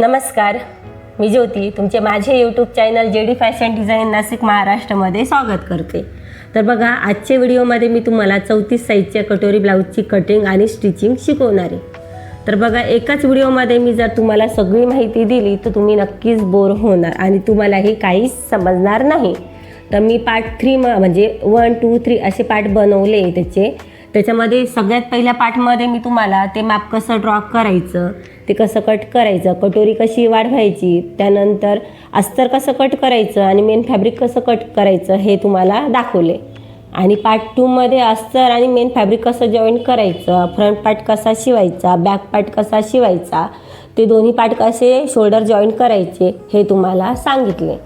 नमस्कार, मी ज्योती तुमचे माझे YouTube channel JD fashion design Nashik महाराष्ट्रामध्ये स्वागत करते। तर बघा, आजच्या व्हिडिओमध्ये मी तुम्हाला 34 साईजच्या कटोरी ब्लाऊजची कटिंग आणि स्टिचिंग शिकवणार आहे। तर बघा, एकाच व्हिडिओमध्ये मी जर तुम्हाला सगळी माहिती दिली तर तुम्ही नक्कीच बोर होणार आणि तुम्हालाही काहीच समजणार नाही। तर मी पार्ट 3 म्हणजे 1, 2, 3 असे पार्ट बनवले त्याच्यामध्ये सगळ्यात पहिल्या पार्टमध्ये मी तुम्हाला ते माप कसं ड्रॉ करायचं, ते कसं कट करायचं, कटोरी कशी वाढवायची, त्यानंतर अस्तर कसं कट करायचं आणि मेन फॅब्रिक कसं कट करायचं हे तुम्हाला दाखवले। आणि पार्ट 2 मध्ये अस्तर आणि मेन फॅब्रिक कसं जॉईंट करायचं, फ्रंट पार्ट कसा शिवायचा, बॅक पार्ट कसा शिवायचा, ते दोन्ही पार्ट कसे शोल्डर जॉईंट करायचे हे तुम्हाला सांगितले।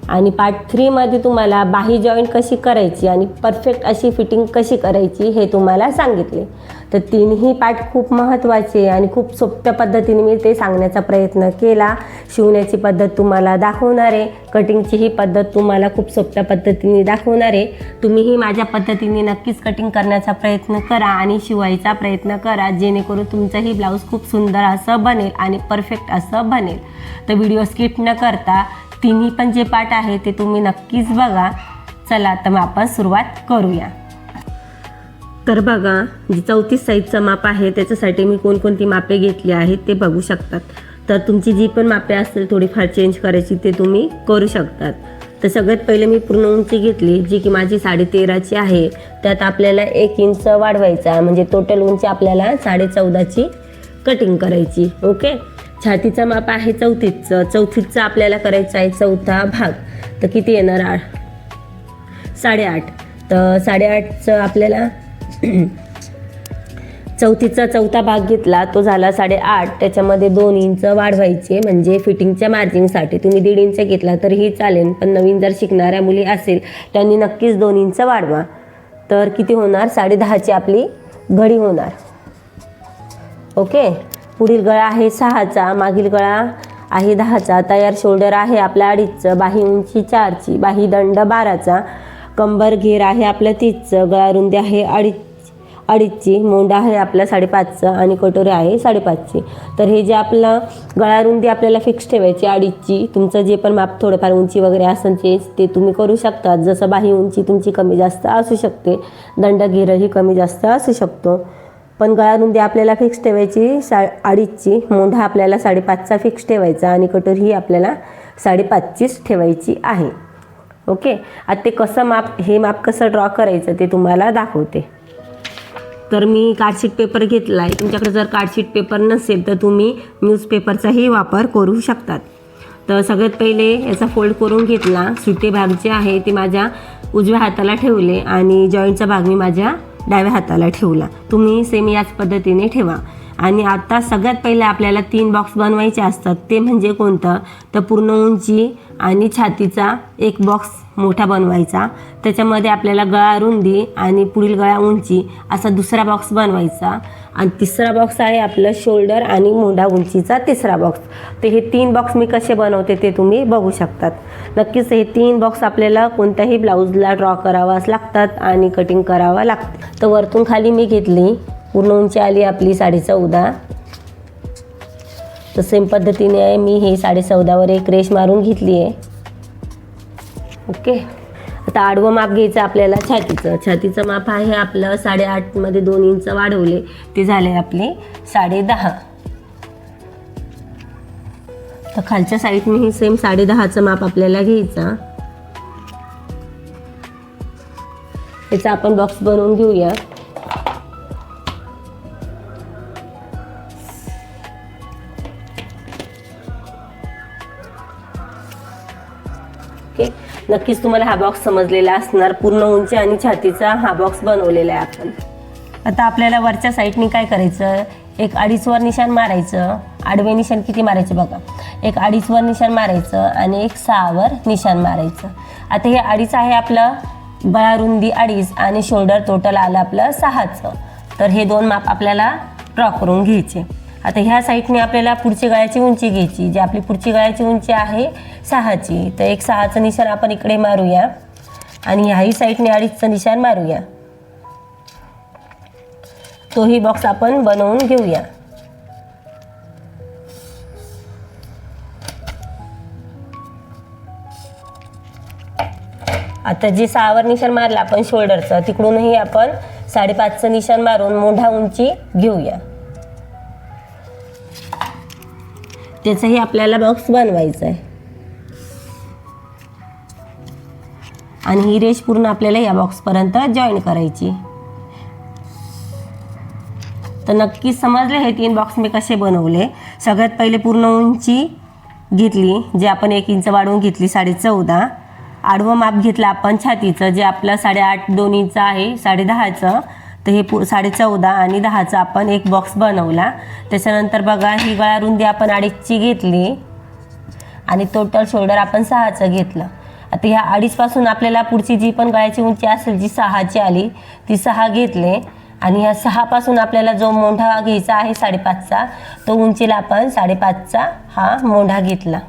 आणि पार्ट 3 मध्ये तुम्हाला बाही जॉईंट कशी करायची आणि परफेक्ट अशी फिटिंग कशी करायची हे तुम्हाला सांगितले। तर तिन्ही पार्ट खूप महत्त्वाचे आणि खूप सोप्या पद्धतीने मी ते सांगण्याचा प्रयत्न केला। शिवण्याची पद्धत तुम्हाला दाखवणार आहे, कटिंगची ही पद्धत तुम्हाला खूप सोप्या पद्धतीने दाखवणार आहे। तुम्हीही माझ्या पद्धतीने नक्कीच कटिंग करण्याचा प्रयत्न करा आणि शिवायचा प्रयत्न करा, जेणेकरून तुमचंही ब्लाऊज खूप सुंदर असं बनेल आणि परफेक्ट असं बनेल। तर व्हिडिओ स्किप न करता तिन्ही पण जे पार्ट आहे ते तुम्ही नक्कीच बघा। चला तर मग आपण सुरुवात करूया। तर बघा, जी 34 साईजचं माप आहे त्याच्यासाठी मी कोणकोणती मापे घेतली आहेत ते बघू शकतात। तर तुमची जी पण मापे असतील थोडीफार चेंज करायची ते तुम्ही करू शकतात। तर सगळ्यात पहिले मी पूर्ण उंची घेतली, जी की माझी 13.5ची आहे। त्यात आपल्याला 1 इंच वाढवायचा, म्हणजे टोटल उंची आपल्याला 14.5ची कटिंग करायची। ओके, छातीचा माप आहे 34चं, 34चा आपल्याला करायचा आहे चौथा भाग। तर किती येणार? 8.5। तर 8.5चं आपल्याला 34चा चौथा भाग घेतला, तो झाला 8.5। त्याच्यामध्ये 2 इंच वाढवायचे, म्हणजे फिटिंगच्या मार्जिनसाठी। तुम्ही 1.5 इंच घेतला तरीही चालेल, पण नवीन जर शिकणाऱ्या मुली असेल त्यांनी नक्कीच 2 इंच वाढवा। तर किती होणार? 10.5ची आपली घडी होणार। ओके, पुढील गळा आहे 6चा, मागील गळा आहे 10चा, तयार शोल्डर आहे आपल्या 2.5चं, बाही उंची 4ची, बाही दंड 12चा, कंबर घेर आहे आपल्या 30चं, गळा रुंदी आहे 2.5ची, मोंडा आहे आपला 5.5चा आणि कटोरी आहे 5.5ची। तर हे जे आपलं गळा रुंदी आपल्याला फिक्स ठेवायची 2.5ची। तुमचं जे पण माप थोडंफार उंची वगैरे असेल ते तुम्ही करू शकता। जसं बाही उंची तुमची कमी जास्त असू शकते, दंड घेरही कमी जास्त असू शकतो, पण गळा रुंदी आपल्याला फिक्स ठेवायची 2.5ची, मोंढा आपल्याला 5.5चा फिक्स ठेवायचा आणि कटोरी ही आपल्याला 5.5चीच ठेवायची आहे। ओके, आता ते कसं हे माप कसं ड्रॉ करायचं ते तुम्हाला दाखवते। तर मी कार्डशीट पेपर घेतला आहे। तुमच्याकडे जर कार्डशीट पेपर नसेल तर तुम्ही न्यूजपेपरचाही वापर करू शकतात। तर सगळ्यात पहिले याचा फोल्ड करून घेतला, सुटे भाग जे आहे ते माझ्या उजव्या हाताला ठेवले आणि जॉईंटचा भाग मी माझ्या डाव्या हाताला ठेवला। तुम्ही सेम याच पद्धतीने ठेवा। आणि आता सगळ्यात पहिले आपल्याला 3 बॉक्स बनवायचे असतात। ते म्हणजे कोणतं? तर पूर्ण उंची आणि छातीचा एक बॉक्स मोठा बनवायचा, त्याच्यामध्ये आपल्याला गळा रुंदी आणि पुढील गळा उंची असा दुसरा बॉक्स बनवायचा, आणि तिसरा बॉक्स आहे आपलं शोल्डर आणि मोंढा उंचीचा तिसरा बॉक्स। तर हे 3 बॉक्स मी कसे बनवते ते तुम्ही बघू शकतात। नक्कीच हे 3 बॉक्स आपल्याला कोणत्याही ब्लाऊजला ड्रॉ करावाच लागतात आणि कटिंग करावं लागतं। तर वरतून खाली मी घेतली, पूर्ण उंची आली आपली 14.5। तर सेम पद्धतीने मी हे 14.5वर एक रेष मारून घेतली आहे। ओके, आता आडवं माप घ्यायचं आपल्याला छातीचं माप आहे आपलं 8.5 मध्ये 2 इंच वाढवले, ते झाले आपले 10.5। तर खालच्या साईडने सेम 10.5चं माप आपल्याला घ्यायचा। याचा आपण बॉक्स बनवून घेऊया। नक्कीच तुम्हाला हा बॉक्स समजलेला असणार। पूर्ण उंची आणि छातीचा हा बॉक्स बनवलेला आहे आपण। आता आपल्याला वरच्या साईडने काय करायचं, एक 2.5वर निशाण मारायचं। आडवे निशाण किती मारायचे बघा, एक 2.5वर निशाण मारायचं आणि एक 6वर निशाण मारायचं। आता हे 2.5 आहे आपलं, गळा रुंदी 2.5 आणि शोल्डर टोटल आलं आपलं 6चं। तर हे 2 माप आपल्याला ड्रॉ करून घ्यायचे। आता ह्या साईडने आपल्याला पुढची गळ्याची उंची घ्यायची, जी आपली पुढची गळ्याची उंची आहे 6ची। तर एक 6चं निशाण आपण इकडे मारूया आणि ह्याही साईडने 2.5चं निशाण मारूया। तोही बॉक्स आपण बनवून घेऊया। आता जे 6वर निशाण मारलं आपण शोल्डरचं, तिकडूनही आपण 5.5चं निशाण मारून मोंढा उंची घेऊया. त्याचाही आपल्याला बॉक्स बनवायचा आहे आणि ही रेष पूर्ण आपल्याला या बॉक्सपर्यंत जॉईन करायची. तर नक्कीच समजले हे 3 बॉक्स मी कसे बनवले. सगळ्यात पहिले पूर्ण उंची घेतली, जे आपण 1 इंच वाढवून घेतली 14.5. आडवं माप घेतलं आपण छातीचं, जे आपलं 8.5 2 इंच आहे 10.5चं, तर हे 14.5 आणि 10चा आपण एक बॉक्स बनवला. त्याच्यानंतर बघा ही गळा रुंदी आपण 2.5ची घेतली आणि टोटल शोल्डर आपण 6चं घेतलं. आता ह्या 2.5 पासून आपल्याला पुढची जी पण गळ्याची उंची असेल जी 6ची आली ती 6 घेतले आणि ह्या 6 पासून आपल्याला जो मोंढा घ्यायचा आहे 5.5चा, तो उंचीला आपण 5.5चा हा मोंढा घेतला.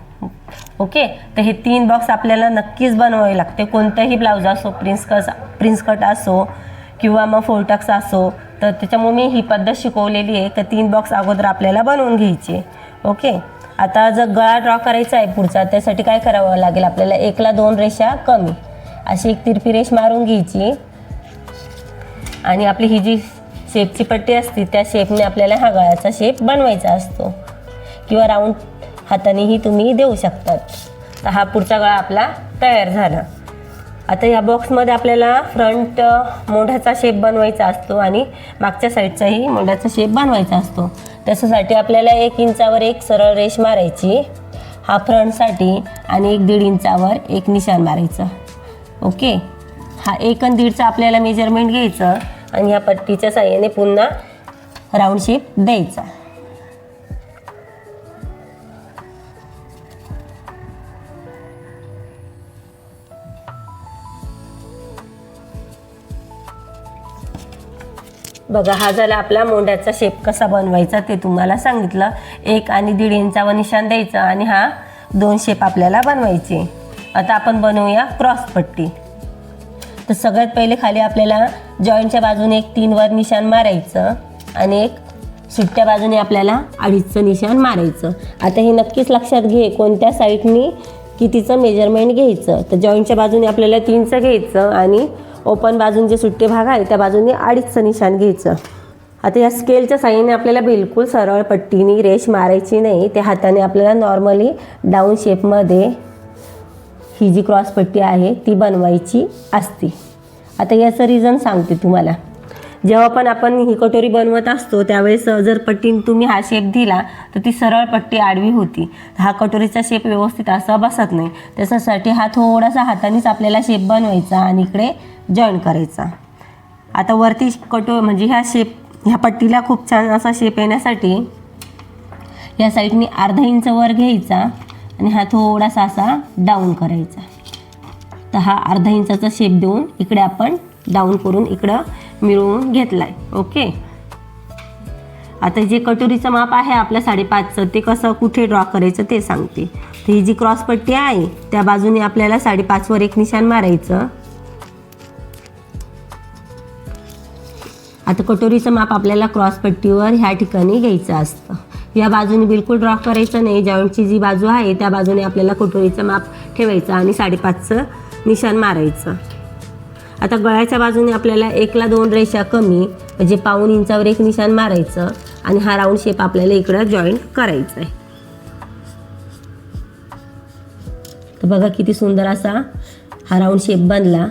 ओके, तर हे 3 बॉक्स आपल्याला नक्कीच बनवावे लागते. कोणताही ब्लाऊज असो, प्रिन्स कट असो किंवा मग फोर टक्स असो, तर त्याच्यामुळे मी ही पद्धत शिकवलेली आहे की 3 बॉक्स अगोदर आपल्याला बनवून घ्यायचे. ओके, आता जर गळा ड्रॉ करायचा आहे पुढचा, त्यासाठी काय करावं लागेल आपल्याला 1ला 2 रेषा कमी अशी एक तिरपी रेष मारून घ्यायची आणि आपली ही जी शेपची पट्टी असते त्या शेपने आपल्याला हा गळ्याचा शेप बनवायचा असतो किंवा राऊंड हातानेही तुम्ही देऊ शकतात. तर हा पुढचा गळा आपला तयार झाला. आता या बॉक्समध्ये आपल्याला फ्रंट मोंढ्याचा शेप बनवायचा असतो आणि मागच्या साईडचाही मोंढ्याचा शेप बनवायचा असतो. त्याच्यासाठी आपल्याला 1 इंचावर एक सरळ रेष मारायची हा फ्रंटसाठी आणि 1.5 इंचावर एक निशाण मारायचं. ओके, हा 1 आणि 1.5चा आपल्याला मेजरमेंट घ्यायचं आणि ह्या पट्टीच्या साहाय्याने पुन्हा राऊंड शेप द्यायचा. बघा हा झाला आपला मोंढ्याचा शेप कसा बनवायचा ते तुम्हाला सांगितलं. 1 आणि 1.5 इंचावर निशाण द्यायचं आणि हा 2 शेप आपल्याला बनवायचे. आता आपण बनवूया क्रॉस पट्टी. तर सगळ्यात पहिले खाली आपल्याला जॉईंटच्या बाजूने एक 3वर निशाण मारायचं आणि एक सुट्ट्या बाजूने आपल्याला 2.5चं निशाण मारायचं. आता हे नक्कीच लक्षात घे कोणत्या साईडनी कितीचं मेजरमेंट घ्यायचं. तर जॉईंटच्या बाजूने आपल्याला 3चं घ्यायचं आणि ओपन बाजून जे सुट्टे भाग आहे त्या बाजूने 2.5चं निशाण घ्यायचं. आता या स्केलच्या साहाय्याने आपल्याला बिलकुल सरळ पट्टीने रेष मारायची नाही. त्या हाताने आपल्याला नॉर्मली डाऊन शेपमध्ये ही जी क्रॉस पट्टी आहे ती बनवायची असते. आता याचं रिझन सांगते तुम्हाला. जेव्हा पण आपण ही कटोरी बनवत असतो त्यावेळेस जर पट्टीने तुम्ही हा शेप दिला तर ती सरळ पट्टी आडवी होती. हा कटोरीचा शेप व्यवस्थित असा बसत नाही. त्याच्यासाठी हा थोडासा हातानेच आपल्याला शेप बनवायचा आणि इकडे जॉईन करायचा. आता वरती म्हणजे ह्या पट्टीला खूप छान असा शेप येण्यासाठी या साईडने 1/2 इंच वर घ्यायचा आणि हा थोडासा असा डाऊन करायचा. तर हा 1/2 इंचाचा शेप देऊन इकडे आपण डाऊन करून इकडं मिळवून घेतला आहे. ओके, आता जे कटोरीचं माप आहे आपल्या 5.5चं ते कसं कुठे ड्रॉ करायचं ते सांगते. तर ही जी क्रॉस पट्टी आहे त्या बाजूने आपल्याला 5.5वर एक निशाण मारायचं. आता कटोरीचं माप आपल्याला क्रॉस पट्टीवर ह्या ठिकाणी घ्यायचं असतं. या बाजूने बिलकुल ड्रॉ करायचं नाही. जॉईंटची जी बाजू आहे त्या बाजूने आपल्याला कटोरीचं माप ठेवायचं आणि 5.5चं निशाण मारायचं. आता गळ्याच्या बाजूने आपल्याला 1ला 2 रेषा कमी म्हणजे 1.5 इंचावर एक निशाण मारायचं आणि हा राऊंड शेप आपल्याला इकडं जॉईंट करायचा आहे. तर बघा किती सुंदर असा हा राऊंड शेप बनला.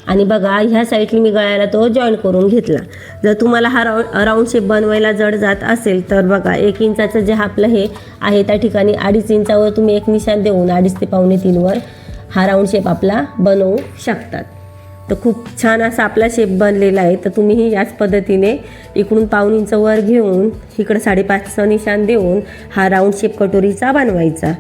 आणि बघा ह्या साईडने मी गळ्याला तो जॉईन करून घेतला. जर तुम्हाला हा राऊंड शेप बनवायला जड जात असेल तर बघा 1 इंचाचं जे आपलं हे आहे त्या ठिकाणी 2.5 इंचावर तुम्ही एक निशाण देऊन 2.5 ते 2.25 हा राऊंड शेप आपला बनवू शकतात. तर खूप छान असा आपला शेप बनलेला आहे. तर तुम्हीही याच पद्धतीने इकडून 1.5 इंच वर घेऊन इकडं 5.5चं निशाण देऊन हा राऊंड शेप कटोरीचा बनवायचा.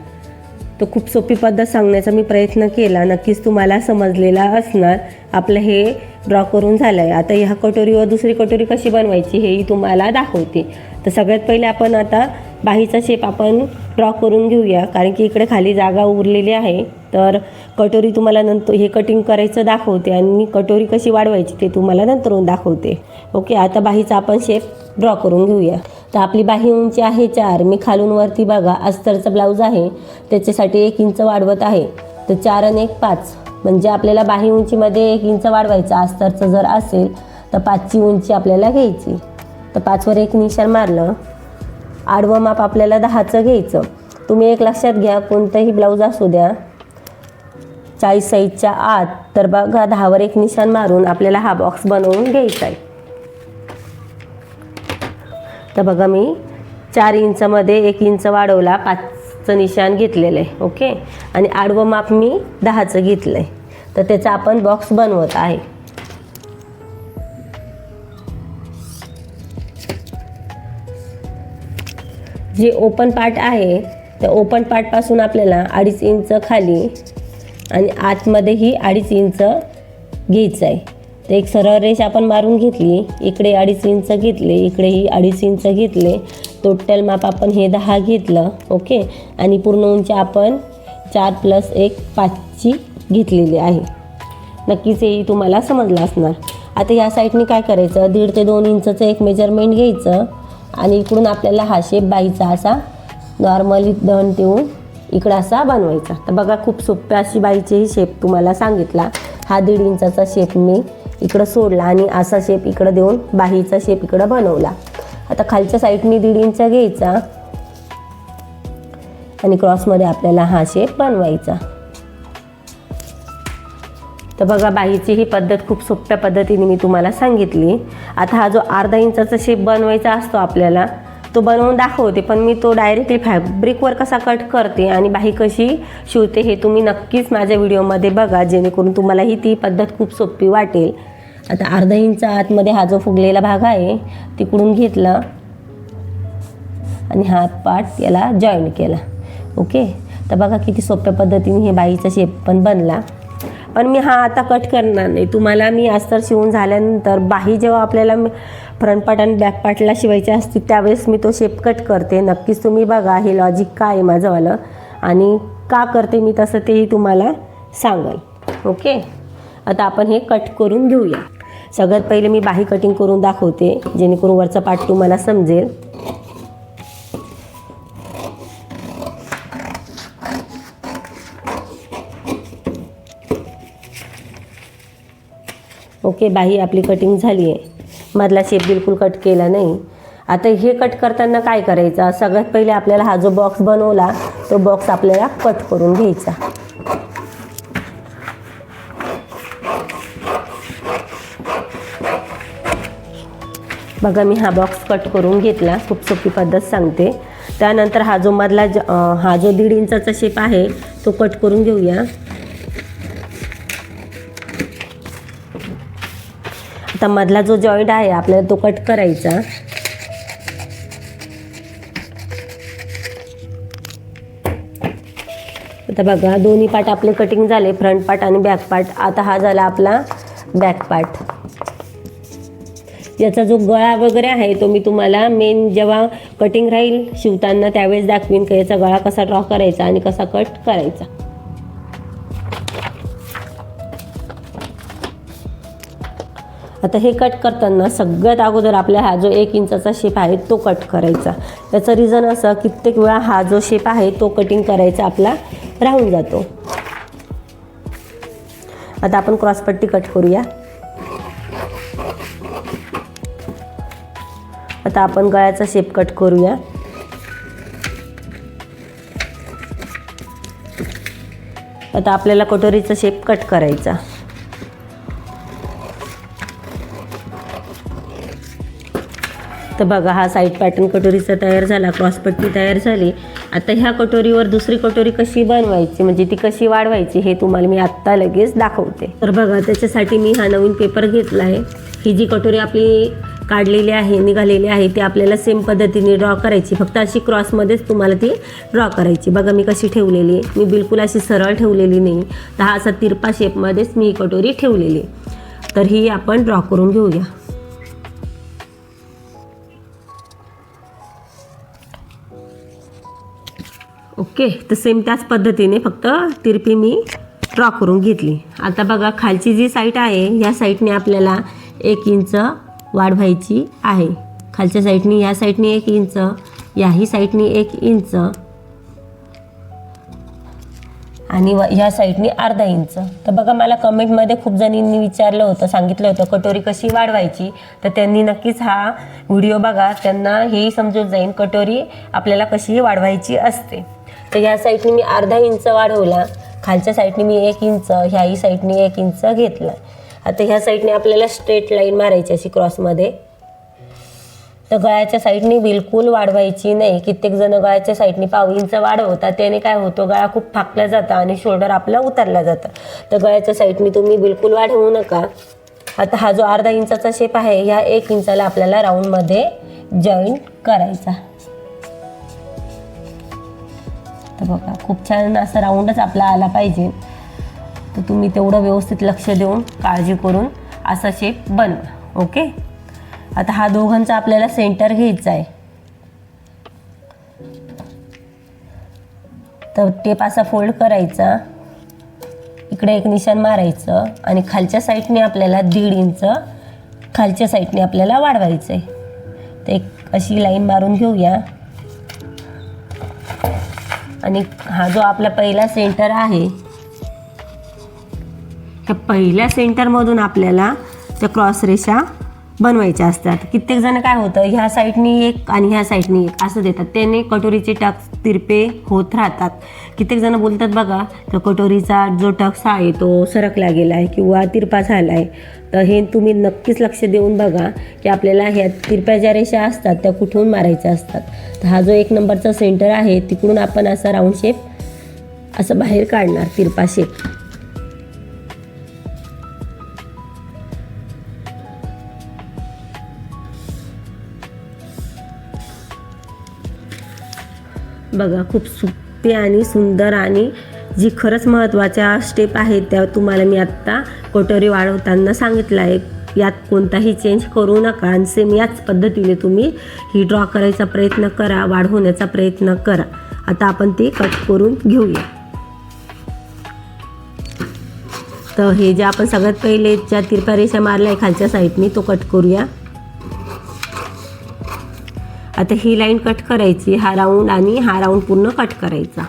तर खूप सोपी पद्धत सांगण्याचा मी प्रयत्न केला. नक्कीच तुम्हाला समजलेला असणार. आपलं हे ड्रॉ करून झालं आहे. आता ह्या कटोरीवर दुसरी कटोरी कशी बनवायची हेही तुम्हाला दाखवते. तर सगळ्यात पहिले आपण आता बाहीचा शेप आपण ड्रॉ करून घेऊया, कारण की इकडे खाली जागा उरलेली आहे. तर कटोरी तुम्हाला नंतर हे कटिंग करायचं दाखवते आणि कटोरी कशी वाढवायची ते तुम्हाला नंतरून दाखवते. ओके, आता बाहीचा आपण शेप ड्रॉ करून घेऊया. तर आपली बाही उंची आहे 4. मी खालून वरती बघा अस्तरचा ब्लाऊज आहे त्याच्यासाठी 1 इंच वाढवत आहे. तर 4 आणि 1 5 म्हणजे आपल्याला बाही उंचीमध्ये 1 इंच वाढवायचं अस्तरचं जर असेल तर 5ची उंची आपल्याला घ्यायची. तर 5वर एक निशाण मारलं. आडवं माप आपल्याला 10चं घ्यायचं. तुम्ही एक लक्षात घ्या, कोणतंही ब्लाऊज असू द्या 40 साईजच्या आत, तर बघा 10वर एक निशाण मारून आपल्याला हा बॉक्स बनवून घ्यायचा आहे. तर बघा मी 4 इंचमध्ये 1 इंच वाढवला, 5चं निशाण घेतलेलं आहे. ओके, आणि आडवं माप मी 10चं घेतलं आहे. तर त्याचा आपण बॉक्स बनवत आहे. जे ओपन पार्ट आहे त्या ओपन पार्टपासून आपल्याला 2.5 इंच खाली आणि आतमध्येही 2.5 इंच घ्यायचं आहे. तर एक सरळ रेष आपण मारून घेतली. इकडे 2.5 इंच घेतले, इकडेही 2.5 इंच घेतले. टोटल माप आपण हे 10 घेतलं. ओके, आणि पूर्ण उंची आपण 4 + 1 5ची घेतलेली आहे. नक्कीच हेही तुम्हाला समजलं असणार. आता या साईडने काय करायचं, 1.5 ते 2 इंचचं एक मेजरमेंट घ्यायचं आणि इकडून आपल्याला हा शेप बाईचा असा नॉर्मली दंड ठेवून इकडं असा बनवायचा. तर बघा खूप सोप्या अशी बाईचेही शेप तुम्हाला सांगितला. हा 1.5 इंचाचा शेप मी इकडं सोडला आणि असा शेप इकडं देऊन बाहीचा शेप इकडं बनवला. आता खालच्या साईडने 1.5 इंच घ्यायचा आणि क्रॉसमध्ये आपल्याला हा शेप बनवायचा. तर बघा बाहीची ही पद्धत खूप सोप्या पद्धतीने मी तुम्हाला सांगितली. आता हा जो 1/2 इंचाचा शेप बनवायचा असतो आपल्याला, तो बनवून दाखवते, पण मी तो डायरेक्टली फॅब्रिकवर कसा कट करते आणि बाही कशी शिवते हे तुम्ही नक्कीच माझ्या व्हिडिओमध्ये बघा, जेणेकरून तुम्हालाही ती पद्धत खूप सोपी वाटेल. आता 1/2 इंच आतमध्ये हा जो फुगलेला भाग आहे तिकडून घेतला आणि हा पार्ट याला जॉईंट केला. ओके, तर बघा किती सोप्या पद्धतीने हे बाहीचा शेप पण बनला. पण मी हा आता कट करणार नाही. तुम्हाला मी अस्तर शिवून झाल्यानंतर बाही जेव्हा आपल्याला फ्रंट पार्ट आणि बॅक पार्टला शिवायची असते त्यावेळेस मी तो शेप कट करते. नक्कीच तुम्ही बघा हे लॉजिक काय आहे माझंवालं आणि का करते मी तसं तेही तुम्हाला सांगेल. ओके, आता आपण हे कट करून घेऊया. सगळ्यात पहिले मी बाही कटिंग करून दाखवते, जेणेकरून वरचा पार्ट तुम्हाला समजेल. ओके, बाही आपली कटिंग झाली आहे. मधला शेप बिलकुल कट केला नाही. आता हे कट करताना काय करायचं, सगळ्यात पहिले आपल्याला हा जो बॉक्स बनवला तो बॉक्स आपल्याला कट करून घ्यायचा. बघा मी हा बॉक्स कट करून घेतला. खूप सोपी पद्धत सांगते. त्यानंतर हा जो मधला हा जो 1.5 इंचाचा शेप आहे तो कट करून घेऊया. आता मधला जो जॉईंट आहे आपल्याला तो कट करायचा. आता बघा दोन्ही पार्ट आपले कटिंग झाले, फ्रंट पार्ट आणि बॅक पार्ट. आता हा झाला आपला बॅक पार्ट. याचा जो गळा वगैरे आहे तो मी तुम्हाला मेन जेव्हा कटिंग राहील शिवताना त्यावेळेस दाखवीन की याचा गळा कसा ड्रॉ करायचा आणि कसा कट करायचा. आता हे कट करताना सगळ्यात अगोदर आपल्या हा जो 1 इंचाचा शेप आहे तो कट करायचा. त्याचं रिझन असं कित्येक वेळा हा जो शेप आहे तो कटिंग करायचा आपला राहून जातो. आता आपण क्रॉसपट्टी कट करूया. आता आपण गळ्याचा शेप कट करूया. आता आपल्याला कटोरीचा शेप कट करायचा. तर बघा हा साईड पॅटर्न कटोरीचा तयार झाला, क्रॉसपट्टी तयार झाली. आता ह्या कटोरीवर दुसरी कटोरी कशी बनवायची म्हणजे ती कशी वाढवायची हे तुम्हाला मी आत्ता लगेच दाखवते. तर बघा त्याच्यासाठी मी हा नवीन पेपर घेतला आहे. ही जी कटोरी आपली काढलेली आहे निघालेली आहे ती आपल्याला सेम पद्धतीने ड्रॉ करायची, फक्त अशी क्रॉसमध्येच तुम्हाला ती ड्रॉ करायची. बघा मी कशी ठेवलेली आहे, मी बिलकुल अशी सरळ ठेवलेली नाही, तर हा असा तिरपा शेपमध्येच मी ही कटोरी ठेवलेली. तर ही आपण ड्रॉ करून घेऊया. ओके, तर सेम त्याच पद्धतीने फक्त तिरपी मी ड्रॉ करून घेतली. आता बघा खालची जी साईड आहे या साईडने आपल्याला 1 इंच वाढवायची आहे. खालच्या साईडनी या साईडनी 1 इंच, याही साईडनी 1 इंच, आणि ह्या साईडनी अर्धा इंच. तर बघा मला कमेंटमध्ये खूप जणींनी विचारलं होतं, सांगितलं होतं कटोरी कशी वाढवायची. तर त्यांनी नक्कीच हा व्हिडिओ बघा, त्यांना हेही समजून जाईल कटोरी आपल्याला कशी वाढवायची असते. तर ह्या साईडनी मी अर्धा इंच वाढवला, खालच्या साईडनी मी 1 इंच, ह्याही साईडनी 1 इंच घेतला. आता ह्या साईडने आपल्याला स्ट्रेट लाईन मारायची अशी क्रॉसमध्ये. तर गळ्याच्या साईडनी बिलकुल वाढवायची नाही. कित्येक जण गळ्याच्या साईडनी पाव इंच वाढवतात, त्याने काय होतं गळा खूप फाकला जातं आणि शोल्डर आपला उतरला जातं. तर गळ्याच्या साईडनी तुम्ही बिलकुल वाढवू नका. आता हा जो अर्धा इंचाचा शेप आहे, ह्या 1 इंचाला आपल्याला राऊंडमध्ये जॉईंट करायचा. तर बघा खूप छान असा राऊंडच आपला आला पाहिजे. तर तुम्ही तेवढं व्यवस्थित लक्ष देऊन काळजी करून असा शेप बनवा. ओके. आता हा दोघांचा आपल्याला सेंटर घ्यायचा आहे. तर टेप असा फोल्ड करायचा, इकडे एक निशाण मारायचं आणि खालच्या साईडने आपल्याला 1.5 इंच खालच्या साईडने आपल्याला वाढवायचं आहे. तर एक अशी लाईन मारून घेऊया. आणि हा जो आपला पहिला सेंटर आहे, त्या पहिल्या सेंटरमधून आपल्याला त्या क्रॉस रेषा बनवायच्या असतात. कित्येक जण काय होतं, ह्या साईडनी एक आणि ह्या साईडनी एक असं देतात, त्याने कटोरीचे टक्स तिरपे होत राहतात. कित्येक जण बोलतात बघा तर कटोरीचा जो टक्स आहे तो सरकला गेला आहे किंवा तिरपा झाला आहे. तर हे तुम्ही नक्कीच लक्ष देऊन बघा की आपल्याला ह्या तिरप्या ज्या रेषा असतात त्या कुठून मारायच्या असतात. तर हा जो 1 नंबरचा सेंटर आहे, तिकडून आपण असा राऊंड शेप असं बाहेर काढणार, तिरपा शेप. बघा खूप सोपी आणि सुंदर आणि जी खरंच महत्त्वाच्या स्टेप आहेत त्या तुम्हाला मी आत्ता कटोरी वाढवताना सांगितलं आहे. यात कोणताही चेंज करू नका आणि सेम याच पद्धतीने तुम्ही ही ड्रॉ करायचा प्रयत्न करा, वाढवण्याचा प्रयत्न करा. आता आपण ते कट करून घेऊया. तर हे जे आपण सगळ्यात पहिले ज्या तिरप्या रेषा मारल्या आहे खालच्या साईडनी तो कट करूया. आता ही लाईन कट करायची, हा राऊंड आणि हा राऊंड पूर्ण कट करायचा.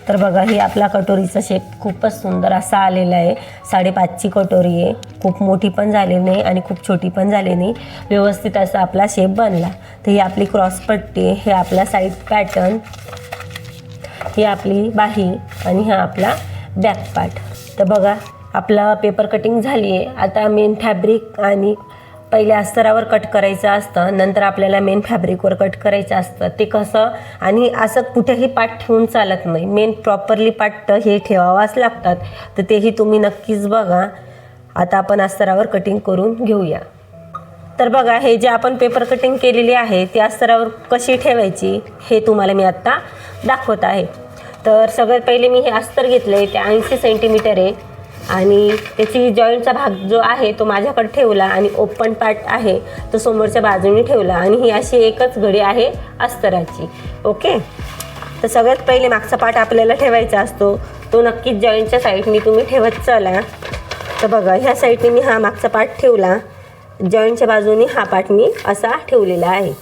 तर बघा ही आपला कटोरीचा शेप खूपच सुंदर असा आलेला आहे. 5.5ची कटोरी आहे, खूप मोठी पण झाली नाही आणि खूप छोटी पण झाली नाही, व्यवस्थित असा आपला शेप बनला. तर ही आपली क्रॉस पट्टी, हे आपला साईड पॅटर्न, ही आपली बाही आणि हा आपला बॅक पार्ट. तर बघा आपला पेपर कटिंग झाली आहे. आता मेन फॅब्रिक आणि पहिल्या अस्तरावर कट करायचं असतं, नंतर आपल्याला मेन फॅब्रिकवर कट करायचं असतं. ते कसं आणि असं कुठेही पार्ट ठेवून चालत नाही, मेन प्रॉपरली पार्ट हे ठेवावाच लागतात. तर तेही तुम्ही नक्कीच बघा. आता आपण अस्तरावर कटिंग करून घेऊया. तर बघा हे जे आपण पेपर कटिंग केलेली आहे ती अस्तरावर कशी ठेवायची हे तुम्हाला मी आत्ता दाखवत आहे. तर सगळ्यात पहिले मी हे अस्तर घेतलं आहे, ते 80 सेंटीमीटर आहे आणि त्याची जॉईंटचा भाग जो आहे तो माझ्याकडे ठेवला आणि ओपन पार्ट आहे तो समोरच्या बाजूने ठेवला आणि ही अशी एकच घडी आहे अस्तराची. ओके. तर सगळ्यात पहिले मागचा पार्ट आपल्याला ठेवायचा असतो, तो नक्कीच जॉईंटच्या साईडनी तुम्ही ठेवत चला. तर बघा ह्या साईडने मी हा मागचा पार्ट ठेवला, जॉईंटच्या बाजूने हा पार्ट मी असा ठेवलेला आहे.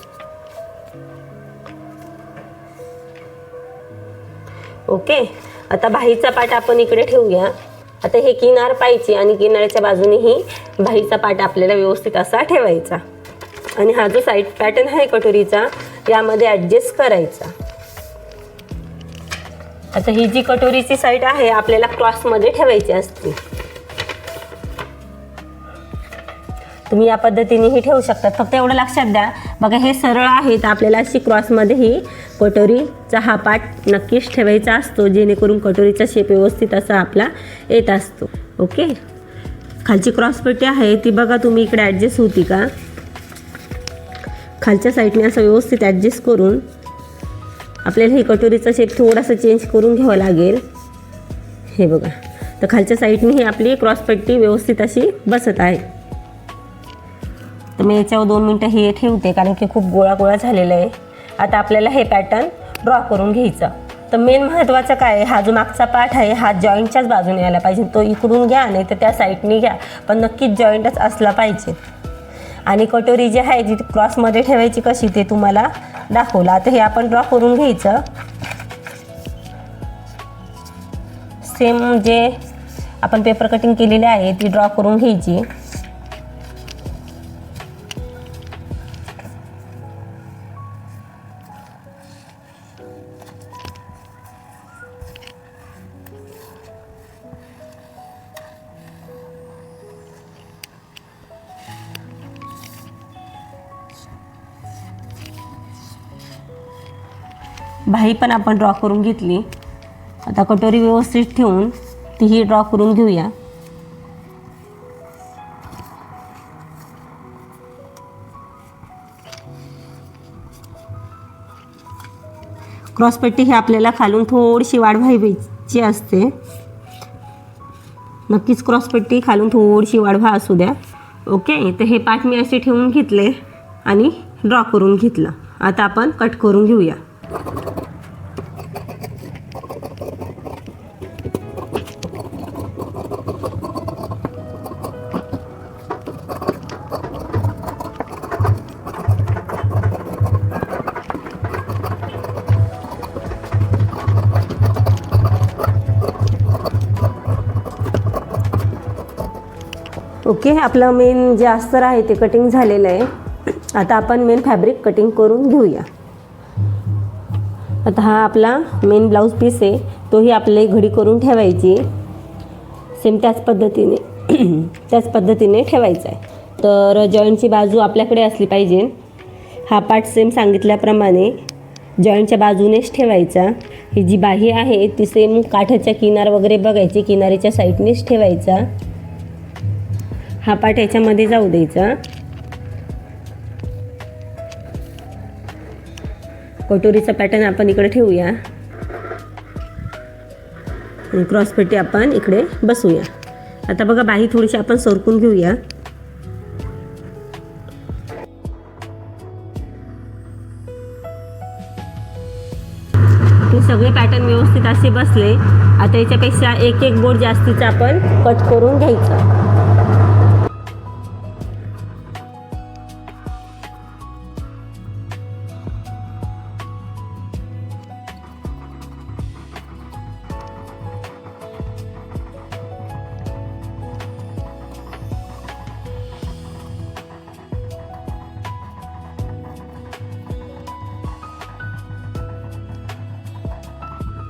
ओके. आता बाहीचा पार्ट आपण इकडे ठेवूया. आता हे किनार पाहायची आणि किनाऱ्याच्या बाजूनेही बाहीचा पार्ट आपल्याला व्यवस्थित असा ठेवायचा आणि हा जो साईड पॅटर्न आहे कटोरीचा यामध्ये ॲडजस्ट करायचा. आता ही जी कटोरीची साईड आहे आपल्याला क्रॉसमध्ये ठेवायची असते. तुम्ही या पद्धतीनेही ठेवू शकता, फक्त एवढं लक्षात द्या बघा हे सरळ आहे तर आपल्याला अशी क्रॉसमध्ये ही कटोरीचा हा पार्ट नक्कीच ठेवायचा असतो, जेणेकरून कटोरीचा शेप व्यवस्थित असा आपला येत असतो. ओके. खालची क्रॉसपट्टी आहे ती बघा तुम्ही इकडे ॲडजस्ट होती का, खालच्या साईडने असं व्यवस्थित ॲडजस्ट करून आपल्याला ही कटोरीचा शेप थोडासा चेंज करून घ्यावा लागेल. हे बघा. तर खालच्या साईडने ही आपली क्रॉसपट्टी व्यवस्थित अशी बसत आहे. तर मी याच्यावर 2 मिनटं हे ठेवते कारण की खूप गोळा झालेलं आहे. आता आपल्याला हे पॅटर्न ड्रॉ करून घ्यायचं. तर मेन महत्त्वाचं काय आहे, हा जो मागचा पार्ट आहे हा जॉईंटच्याच बाजूने यायला पाहिजे. तो इकडून घ्या नाही तर त्या साईडने घ्या, पण नक्कीच जॉईंटच असला पाहिजे. आणि कटोरी जी आहे जी क्रॉसमध्ये ठेवायची कशी ते तुम्हाला दाखवलं. आता हे आपण ड्रॉ करून घ्यायचं. सेम जे आपण पेपर कटिंग केलेली आहे ती ड्रॉ करून घ्यायची. बाही पण आपण ड्रॉ करून घेतली. आता कटोरी व्यवस्थित ठेवून तीही ड्रॉ करून घेऊया. क्रॉसपट्टी ही आपल्याला खालून थोडीशी वाढवायची असते. नक्कीच क्रॉसपट्टी खालून थोडीशी वाढवा असू द्या. ओके, तर हे पार्ट मी असे ठेवून घेतले आणि ड्रॉ करून घेतलं. आता आपण कट करून घेऊया. ओके, आपलं मेन जे अस्तर आहे ते कटिंग झालेलं आहे. आता आपण मेन फॅब्रिक कटिंग करून घेऊया. आता हा आपला मेन ब्लाऊज पीस आहे, तोही आपली घडी करून ठेवायची. सेम त्याच पद्धतीने ठेवायचा आहे. तर जॉईंटची बाजू आपल्याकडे असली पाहिजे. हा पार्ट सेम सांगितल्याप्रमाणे जॉईंटच्या बाजूनेच ठेवायचा. ही जी बाही आहे ती सेम काठाच्या किनार वगैरे बघायची, किनारीच्या साईडनेच ठेवायचा. हा पार्ट याच्यामध्ये जाऊ द्यायचा. कटोरीचा पॅटर्न आपण इकडे ठेवूया आणि क्रॉसपट्टी आपण इकडे बसूया. आता बघा बाही थोडीशी आपण सरकून घेऊया. हे सगळे पॅटर्न व्यवस्थित असे बसले. आता याच्यापेक्षा एक एक बोर्ड जास्तीचा आपण कट करून घ्यायचा.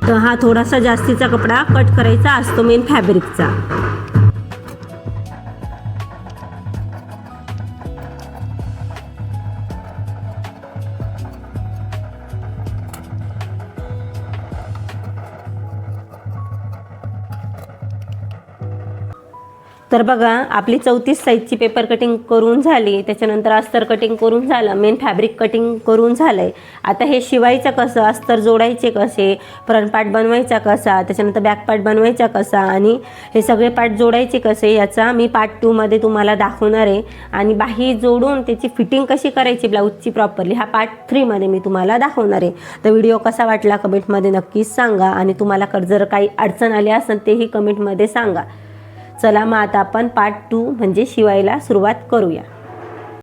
तर हा थोडासा जास्तीचा कपडा कट करायचा असतो मेन फॅब्रिकचा. तर बघा आपली 34 साईजची पेपर कटिंग करून झाली. त्याच्यानंतर अस्तर कटिंग करून झालं, मेन फॅब्रिक कटिंग करून झालं आहे. आता हे शिवायचं कसं, अस्तर जोडायचे कसे, फ्रंट पार्ट बनवायचा कसा, त्याच्यानंतर बॅक पार्ट बनवायचा कसा आणि हे सगळे पार्ट जोडायचे कसे याचा मी पार्ट 2 मध्ये तुम्हाला दाखवणार आहे. आणि बाही जोडून त्याची फिटिंग कशी करायची ब्लाऊजची प्रॉपरली हा पार्ट 3 मध्ये मी तुम्हाला दाखवणार आहे. तर व्हिडिओ कसा वाटला कमेंटमध्ये नक्कीच सांगा आणि तुम्हाला जर काही अडचण आली असेल तेही कमेंटमध्ये सांगा. चला मग आता आपण पार्ट 2 म्हणजे शिवायला सुरुवात करूया.